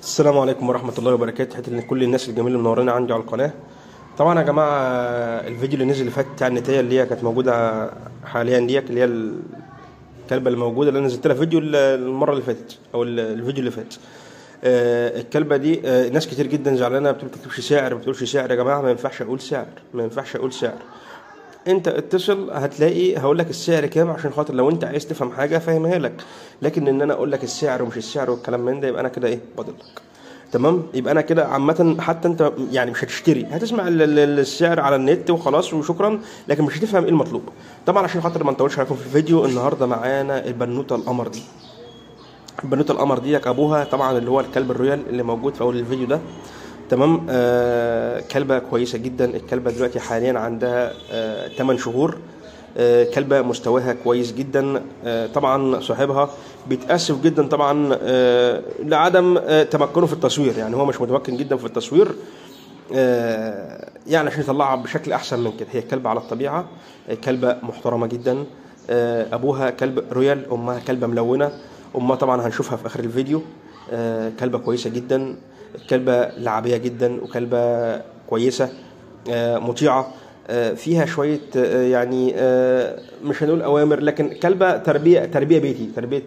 السلام عليكم ورحمة الله وبركاته. حتى لكل الناس الجميلة اللي منورين عندي على القناة. طبعا يا جماعة، الفيديو اللي نزل اللي فات بتاع النتاية اللي هي كانت موجودة حاليا ديت، اللي هي الكلبة اللي موجودة اللي انا نزلت لها فيديو المرة اللي فاتت او الفيديو اللي فات. الكلبة دي ناس كتير جدا زعلانة بتقول ما بتكتبش سعر، ما بتقولش سعر. يا جماعة ما ينفعش اقول سعر، ما ينفعش اقول سعر. انت اتصل هتلاقي هقول لك السعر كام، عشان خاطر لو انت عايز تفهم حاجة فاهمها لك. لكن ان انا اقول لك السعر ومش السعر والكلام من ده، يبقى انا كده بضلك. تمام، يبقى انا كده عامه. حتى انت يعني مش هتشتري، هتسمع السعر على النت وخلاص وشكرا، لكن مش هتفهم ايه المطلوب. طبعا عشان خاطر ما نطولش عليكم في الفيديو، النهارده معانا البنوته القمر دي. البنوته القمر دي ابوها طبعا اللي هو الكلب الرويال اللي موجود في اول الفيديو ده. تمام. كلبه كويسه جدا. الكلبه دلوقتي حاليا عندها 8 شهور. كلبة مستواها كويس جدا. طبعا صاحبها بيتأسف جدا طبعا لعدم تمكنه في التصوير، يعني هو مش متمكن جدا في التصوير، يعني عشان يطلعها بشكل احسن من كده. هي كلبة على الطبيعة، كلبة محترمة جدا. ابوها كلب رويال، امها كلبة ملونة. امها طبعا هنشوفها في اخر الفيديو. كلبة كويسة جدا، كلبة لعبية جدا، وكلبة كويسة مطيعة. فيها شوية يعني مش هنقول أوامر، لكن كلبة تربية بيتي، تربية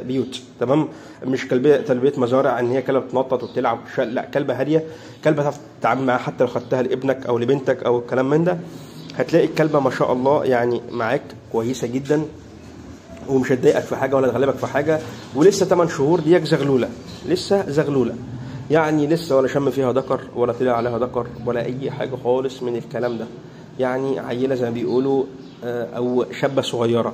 بيوت. تمام، مش تربية مزارع إن هي كلبة بتنطط وبتلعب. لا، كلبة هادية، كلبة تعرف تتعامل معاها. حتى لو خدتها لابنك أو لبنتك أو الكلام من ده، هتلاقي الكلبة ما شاء الله يعني معاك كويسة جدا، ومش هتضايقك في حاجة ولا تغلبك في حاجة. ولسه 8 شهور ديك زغلولة، لسه زغلولة، يعني لسه ولا شم فيها ذكر ولا طلع عليها ذكر ولا أي حاجة خالص من الكلام ده. يعني عيلة زي ما بيقولوا أو شابة صغيرة.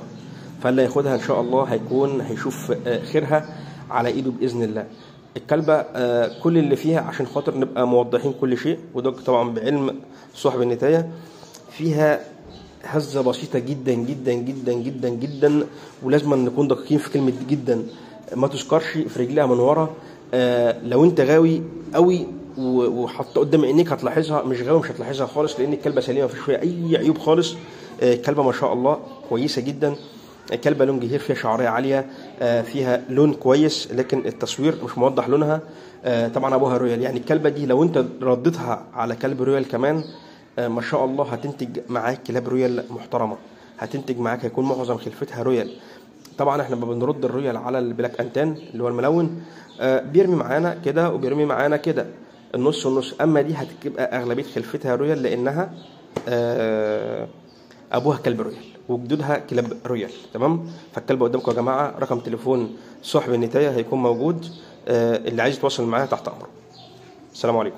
فاللي ياخدها إن شاء الله هيشوف خيرها على إيده بإذن الله. الكلبة كل اللي فيها عشان خاطر نبقى موضحين كل شيء، وده طبعا بعلم صاحب النتاية، فيها هزة بسيطة جدا جدا جدا جدا جدا، ولازم نكون دقيقين في كلمة جدا. ما تذكرش في رجلها من ورا. لو انت غاوي قوي وحط قدام عينيك هتلاحظها، مش غاوي مش هتلاحظها خالص، لان الكلبه سليمه مفيش فيها اي عيوب خالص. كلبه ما شاء الله كويسه جدا. كلبه لون جهير، فيها شعريه عاليه، فيها لون كويس، لكن التصوير مش موضح لونها. طبعا ابوها رويال، يعني الكلبه دي لو انت رديتها على كلب رويال كمان ما شاء الله هتنتج معاك كلاب رويال محترمه، هتنتج معاك، هيكون معظم خلفتها رويال. طبعا احنا ما بنرد الرويال على البلاك انتان اللي هو الملون، بيرمي معانا كده وبيرمي معانا كده النص والنص. اما دي هتبقى اغلبيه خلفتها رويال، لانها ابوها كلب رويال وجدودها كلاب رويال. تمام. فالكلبه قدامكم يا جماعه، رقم تليفون صاحب النتايه هيكون موجود، اللي عايز يتواصل معايا تحت امره. السلام عليكم.